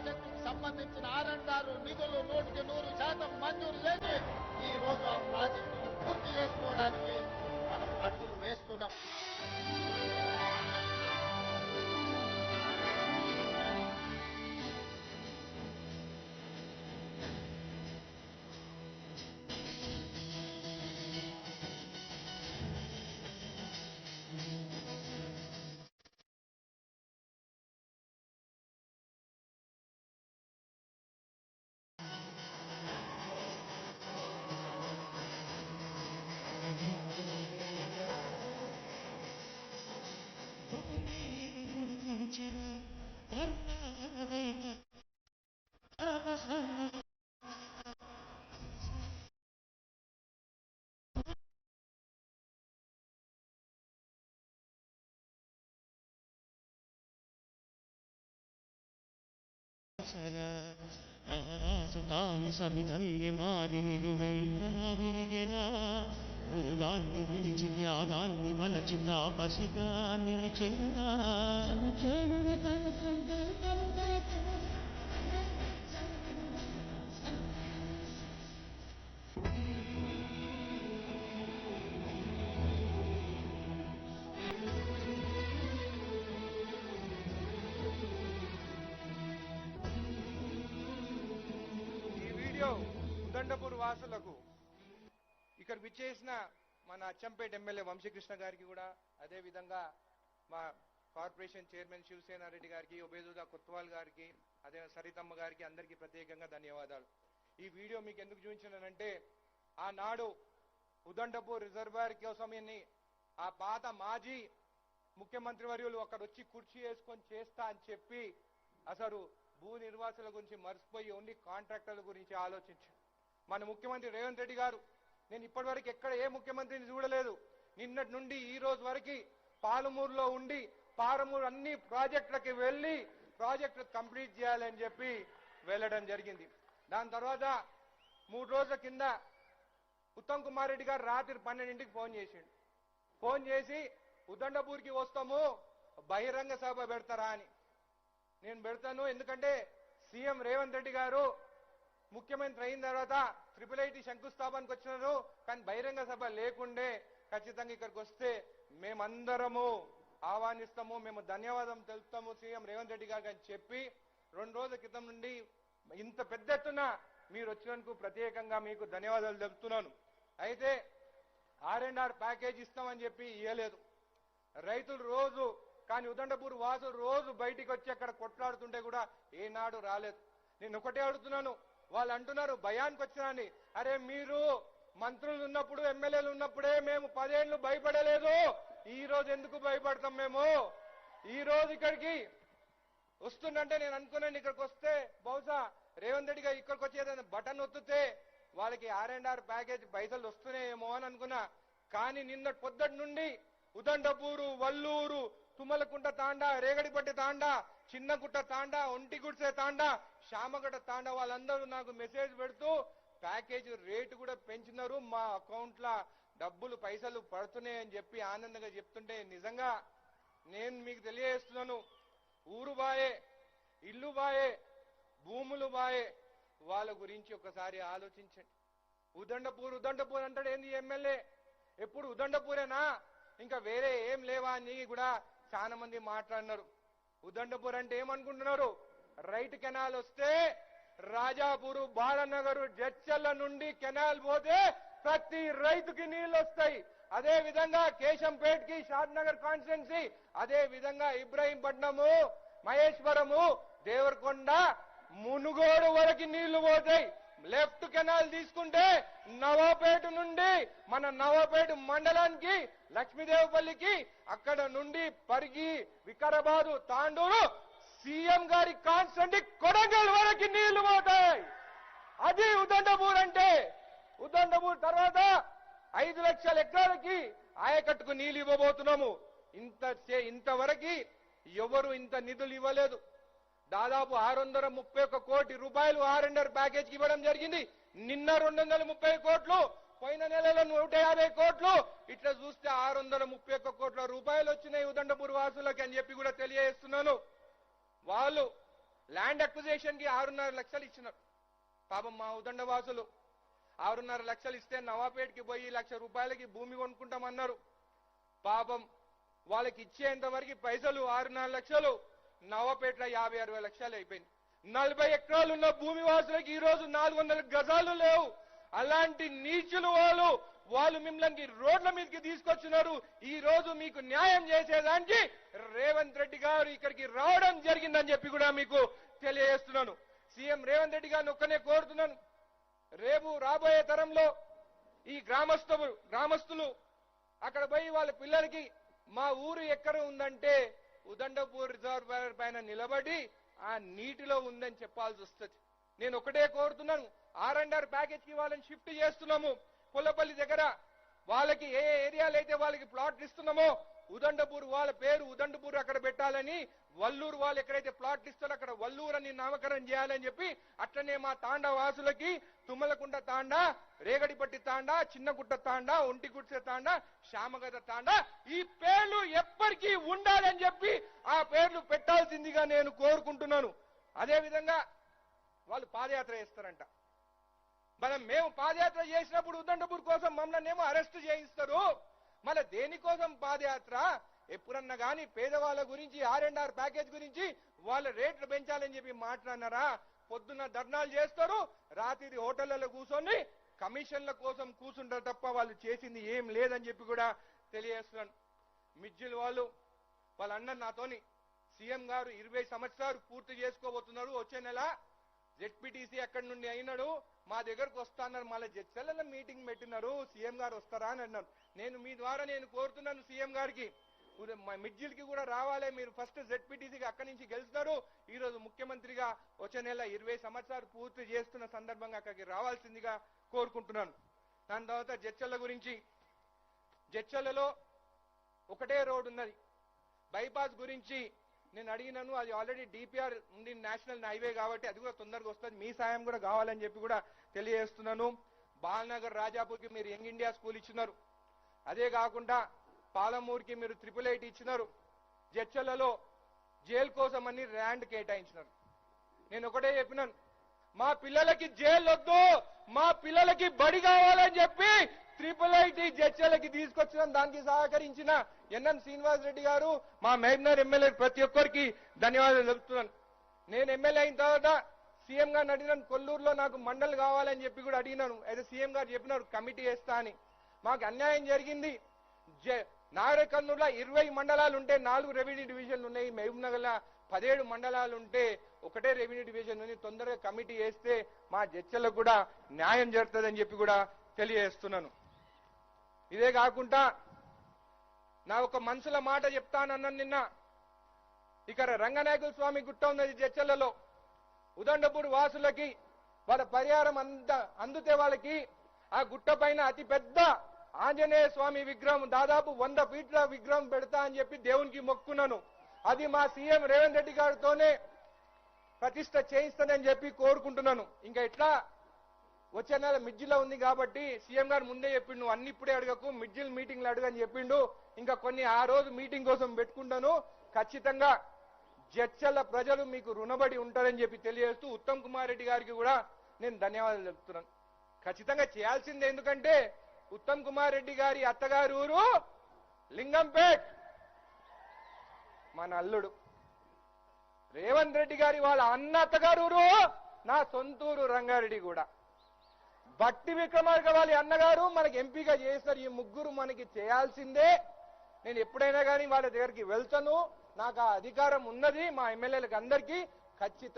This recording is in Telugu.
ప్రాజెక్టుకు సంబంధించిన ఆర్ఎండ్ఆర్ నిధులు 100% మంజూరు చేసి ఈ రోజు ఆ ప్రాజెక్టును పూర్తి చేసుకోవడానికి మనం అడుగులు వేస్తున్నాం. ఉదండపూర్ వాసులకు ఇక్కడ విచ్చేసిన మన అచ్చంపేట ఎమ్మెల్యే వంశీకృష్ణ గారికి కూడా, అదే విధంగా మా కార్పొరేషన్ చైర్మన్ శివసేన రెడ్డి గారికి, ఒబేదుల్లా కొత్వాల్ గారికి, అదే సరితమ్మ గారికి అందరికీ ప్రత్యేకంగా ధన్యవాదాలు. ఈ వీడియో మీకు ఎందుకు చూపించానంటే, ఆనాడు ఉదండపూర్ రిజర్వాయర్ కోసం ఆ పాత మాజీ ముఖ్యమంత్రి వర్యులు అక్కడ వచ్చి కుర్చీ వేసుకొని చేస్తా అని చెప్పి అసలు భూ నిర్వాసుల గురించి మర్చిపోయి ఓన్లీ కాంట్రాక్టర్ల గురించి ఆలోచించారు. మన ముఖ్యమంత్రి రేవంత్ రెడ్డి గారు, నేను ఇప్పటివరకు ఎక్కడ ఏ ముఖ్యమంత్రిని చూడలేదు, నిన్నటి నుండి ఈ రోజు వరకు పాలమూరులో ఉండి పాలమూరు అన్ని ప్రాజెక్టులకి వెళ్ళి ప్రాజెక్టు కంప్లీట్ చేయాలని చెప్పి వెళ్ళడం జరిగింది. దాని తర్వాత 3 రోజుల కింద ఉత్తమ్ కుమార్ రెడ్డి గారు రాత్రి 12ంటికి ఫోన్ చేసి ఉదండపూర్కి వస్తాము, బహిరంగ సభ పెడతారా అని. నేను పెడతాను, ఎందుకంటే సీఎం రేవంత్ రెడ్డి గారు ముఖ్యమంత్రి అయిన తర్వాత IIIT శంకుస్థాపనకు వచ్చినారు, కానీ బహిరంగ సభ లేకుండే ఖచ్చితంగా ఇక్కడికి వస్తే మేమందరము ఆహ్వానిస్తాము, మేము ధన్యవాదం తెలుపుతాము సీఎం రేవంత్ రెడ్డి గారికి అని చెప్పి 2 రోజుల క్రితం నుండి ఇంత పెద్ద ఎత్తున మీరు వచ్చినందుకు ప్రత్యేకంగా మీకు ధన్యవాదాలు తెలుపుతున్నాను. అయితే R&R ప్యాకేజ్ ఇస్తామని చెప్పి ఇవ్వలేదు రైతులు రోజు, కానీ ఉదండపూర్ వాసులు రోజు బయటికి వచ్చి అక్కడ కొట్లాడుతుంటే కూడా ఏనాడు రాలేదు. నేను ఒకటే అడుగుతున్నాను, వాళ్ళు అంటున్నారు భయానికి వచ్చినాని. అరే మీరు మంత్రులు ఉన్నప్పుడు ఎమ్మెల్యేలు ఉన్నప్పుడే మేము 10 ఏళ్ళు భయపడలేదు, ఈ రోజు ఎందుకు భయపడతాం? మేము ఈ రోజు ఇక్కడికి వస్తుందంటే నేను అనుకున్నాను, ఇక్కడికి వస్తే బహుశా రేవంత్ రెడ్డి గారు ఇక్కడికి వచ్చేదని బటన్ ఒత్తితే వాళ్ళకి R&R ప్యాకేజ్ పైసలు వస్తున్నాయేమో అని అనుకున్నా. కానీ నిన్నటి పొద్దుటి నుండి ఉదండపూరు, వల్లూరు, తుమ్మలకుంట తాండా, రేగడిపట్టి తాండా, చిన్నగుట్ట తాండా, ఒంటిగుడ్సే తాండా, శామగడ్డ తాండా వాళ్ళందరూ నాకు మెసేజ్ పెడుతూ ప్యాకేజ్ రేటు కూడా పెంచినారు, మా అకౌంట్ల డబ్బులు పైసలు పడుతున్నాయని చెప్పి ఆనందంగా చెప్తుంటే నిజంగా నేను మీకు తెలియజేస్తున్నాను, ఊరు బాయే, ఇల్లు బాయే, భూములు బాయే, వాళ్ళ గురించి ఒకసారి ఆలోచించండి. ఉదండపూర్ అంటాడు ఏంది ఎమ్మెల్యే, ఎప్పుడు ఉదండపూరేనా, ఇంకా వేరే ఏం లేవా అని కూడా చాలా మంది మాట్లాడినారు. ఉదండపూర్ అంటే ఏమనుకుంటున్నారు? రైట్ కెనాల్ వస్తే రాజాపూరు, బాలనగరు, జడ్చల్ల నుండి కెనాల్ పోతే ప్రతి రైతుకి నీళ్లు వస్తాయి. అదే విధంగా కేశంపేట్ కి, షాద్ నగర్ కాన్స్టిట్యున్సీ, అదే విధంగా ఇబ్రాహీంపట్నము, మహేశ్వరము, దేవరకొండ, మునుగోడు వరకు నీళ్లు పోతాయి. లెఫ్ట్ కెనాల్ తీసుకుంటే నవాపేట నుండి మన నవాపేట మండలానికి, లక్ష్మీదేవపల్లికి, అక్కడ నుండి పరిగి, వికారాబాదు, తాండూరు, సీఎం గారి కాన్స్టిట్యున్సీ కొడంగల్ వరకు నీళ్లు పోతాయి. అది ఉదండపూర్ అంటే. ఉదండపూర్ తర్వాత 5 లక్షల ఎకరాలకి ఆయకట్టుకు నీళ్లు ఇవ్వబోతున్నాము. ఇంతవరకు ఎవరు ఇంత నిధులు ఇవ్వలేదు. దాదాపు 631 కోటి రూపాయలు R&R ప్యాకేజ్ ఇవ్వడం జరిగింది. నిన్న 230 కోట్లు, పోయిన నెలలో 150 కోట్లు, ఇట్లా చూస్తే 631 కోట్ల రూపాయలు వచ్చినాయి ఉదండపూర్ వాసులకి అని చెప్పి కూడా తెలియజేస్తున్నాను. వాళ్ళు ల్యాండ్ అక్విజిషన్ కి 6.5 లక్షలు ఇచ్చినారు. పాపం మా ఉదండవాసులు 6.5 లక్షలు ఇస్తే నవాపేటకి పోయి 1 లక్ష రూపాయలకి భూమి కొనుక్కుంటామన్నారు. పాపం వాళ్ళకి ఇచ్చేంత వరకు పైసలు 6.5 లక్షలు, నవాపేటలో 50-60 లక్షలు అయిపోయింది. 40 ఎకరాలు ఉన్న భూమి వాసులకి ఈ రోజు 400 గజాలు లేవు. అలాంటి నీచులు వాళ్ళు మిమ్మల్ని రోడ్ల మీదకి తీసుకొచ్చినారు. ఈ రోజు మీకు న్యాయం చేసేదానికి రేవంత్ రెడ్డి గారు ఇక్కడికి రావడం జరిగిందని చెప్పి కూడా మీకు తెలియజేస్తున్నాను. సీఎం రేవంత్ రెడ్డి గారిని ఒక్కనే కోరుతున్నాను, రేపు రాబోయే తరంలో ఈ గ్రామస్తులు అక్కడ పోయి వాళ్ళ పిల్లలకి మా ఊరు ఎక్కడ ఉందంటే ఉదండపూర్ రిజర్వాయర్ పైన నిలబడి ఆ నీటిలో ఉందని చెప్పాల్సి వస్తుంది. నేను ఒకటే కోరుతున్నాను, R&R ప్యాకేజ్ కి వాళ్ళని షిఫ్ట్ చేస్తున్నాము. పుల్లపల్లి దగ్గర వాళ్ళకి ఏ ఏరియాలో అయితే వాళ్ళకి ప్లాట్లు ఇస్తున్నామో ఉదండపూర్ వాళ్ళ పేరు ఉదండపూర్ అక్కడ పెట్టాలని, వల్లూరు వాళ్ళు ఎక్కడైతే ప్లాట్లు ఇస్తారో అక్కడ వల్లూరు అని నామకరణం చేయాలని చెప్పి, అట్లనే మా తాండా వాసులకి తుమ్మలకుంట తాండా, రేగడిపట్టి తాండా, చిన్నగుట్ట తాండా, ఒంటిగుట్సె తాండా, శ్యామగద తాండా ఈ పేర్లు ఎప్పటికీ ఉండాలని చెప్పి ఆ పేర్లు పెట్టాల్సిందిగా నేను కోరుకుంటున్నాను. అదేవిధంగా వాళ్ళు పాదయాత్ర చేస్తారంట. మేము పాదయాత్ర చేసినప్పుడు ఉదండపూర్ కోసం మమ్మల్ని ఏమో అరెస్ట్ చేయిస్తారు. మళ్ళీ దేనికోసం పాదయాత్ర? ఎప్పుడన్నా కానీ పేదవాళ్ళ గురించి R&R ప్యాకేజ్ గురించి వాళ్ళ రేట్లు పెంచాలని చెప్పి మాట్లాడినారా? పొద్దున్న ధర్నాలు చేస్తారు, రాత్రి హోటళ్లలో కూర్చొని కమిషన్ల కోసం కూర్చుంటారు తప్ప వాళ్ళు చేసింది ఏం లేదని చెప్పి కూడా తెలియజేస్తున్నాను. మిడ్జిల్ వాళ్ళ అన్న నాతోని సీఎం గారు 20 సంవత్సరాలు పూర్తి చేసుకోబోతున్నారు, వచ్చే నెల ZPTC అక్కడి నుండి అయినాడు, మా దగ్గరకు వస్తాన్నారు. మళ్ళీ జడ్చర్ల మీటింగ్ పెట్టినారు, సీఎం గారు వస్తారా అని అన్నారు. నేను మీ ద్వారా కోరుతున్నాను సీఎం గారికి, మిడ్జిల్ కి కూడా రావాలి. మీరు ఫస్ట్ ZPTCకి అక్కడి నుంచి గెలుస్తారు. ఈ రోజు ముఖ్యమంత్రిగా వచ్చే నెల 20 సంవత్సరాలు పూర్తి చేస్తున్న సందర్భంగా అక్కడికి రావాల్సిందిగా కోరుకుంటున్నాను. దాని తర్వాత జడ్చర్ల గురించి, జడ్చర్లలో ఒకటే రోడ్ ఉన్నది, బైపాస్ గురించి నేను అడిగినాను. అది ఆల్రెడీ DPR ఉంది, నేషనల్ హైవే కాబట్టి అది కూడా తొందరగా వస్తుంది. మీ సాయం కూడా కావాలని చెప్పి కూడా తెలియజేస్తున్నాను. బాల్నగర్ రాజాపూర్కి మీరు యంగ్ ఇండియా స్కూల్ ఇచ్చినారు. అదే కాకుండా పాలమూరుకి మీరు 888 ఇచ్చినారు. జడ్చర్లలో జైలు కోసం అని ల్యాండ్ కేటాయించినారు. నేను ఒకటే చెప్పినాను, మా పిల్లలకి జైలు వద్దు, మా పిల్లలకి బడి కావాలని చెప్పి 888 జడ్చర్లకి తీసుకొచ్చిన దానికి సహకరించిన NM శ్రీనివాస్ రెడ్డి గారు, మా మహబూబ్నగర్ ఎమ్మెల్యే ప్రతి ఒక్కరికి ధన్యవాదాలు తెలుపుతున్నాను. నేను ఎమ్మెల్యే అయిన తర్వాత సీఎం గారిని అడిగినాను, కొల్లూరులో నాకు మండలి కావాలని చెప్పి కూడా అడిగినాను. అయితే సీఎం గారు చెప్పినారు కమిటీ వేస్తా అని. మాకు అన్యాయం జరిగింది. నాగరికర్నూలులో 20 మండలాలు ఉంటే 4 రెవెన్యూ డివిజన్లు ఉన్నాయి. మహబూబ్నగర్లో 17 మండలాలు ఉంటే ఒకటే రెవెన్యూ డివిజన్ ఉంది. తొందరగా కమిటీ వేస్తే మా జడ్చర్లకు కూడా న్యాయం జరుగుతుందని చెప్పి కూడా తెలియజేస్తున్నాను. ఇదే కాకుండా నా ఒక మనసుల మాట చెప్తానన్నాను నిన్న. ఇక్కడ రంగనాయకుల స్వామి గుట్ట ఉన్నది జడ్చర్లలో. ఉదండపూర్ వాసులకి వాళ్ళ పరిహారం అందుతే వాళ్ళకి ఆ గుట్ట పైన అతి పెద్ద ఆంజనేయ స్వామి విగ్రహం, దాదాపు 100 ఫీట్ల విగ్రహం పెడతా అని చెప్పి దేవునికి మొక్కున్నాను. అది మా సీఎం రేవంత్ రెడ్డి గారితోనే ప్రతిష్ట చేయిస్తానని చెప్పి కోరుకుంటున్నాను. ఇంకా ఎట్లా వచ్చే నెల మిడ్జిల్లో ఉంది కాబట్టి సీఎం గారు ముందే చెప్పిండు, నువ్వు అన్ని ఇప్పుడే అడగకు, మిడ్జిల్ మీటింగ్లు అడగని చెప్పిండు. ఇంకా కొన్ని ఆ రోజు మీటింగ్ కోసం పెట్టుకుంటాను. ఖచ్చితంగా జడ్చర్ల ప్రజలు మీకు రుణపడి ఉంటారని చెప్పి తెలియజేస్తూ ఉత్తమ్ కుమార్ రెడ్డి గారికి కూడా నేను ధన్యవాదాలు చెప్తున్నాను. ఖచ్చితంగా చేయాల్సిందే, ఎందుకంటే ఉత్తమ్ కుమార్ రెడ్డి గారి అత్తగారు ఊరు లింగంపేట్, మన అల్లుడు. రేవంత్ రెడ్డి గారి వాళ్ళ అన్న అత్తగారు ఊరు నా సొంతూరు రంగారెడ్డి కూడా. బట్టి విక్రమార్క వాళ్ళ అన్నగారు మనకి ఎంపీగా చేస్తారు. ఈ ముగ్గురు మనకి చేయాల్సిందే. నేను ఎప్పుడైనా కానీ వాళ్ళ దగ్గరికి వెళ్తాను, నాకు ఆ అధికారం ఉన్నది. మా ఎమ్మెల్యేలకు అందరికీ ఖచ్చితంగా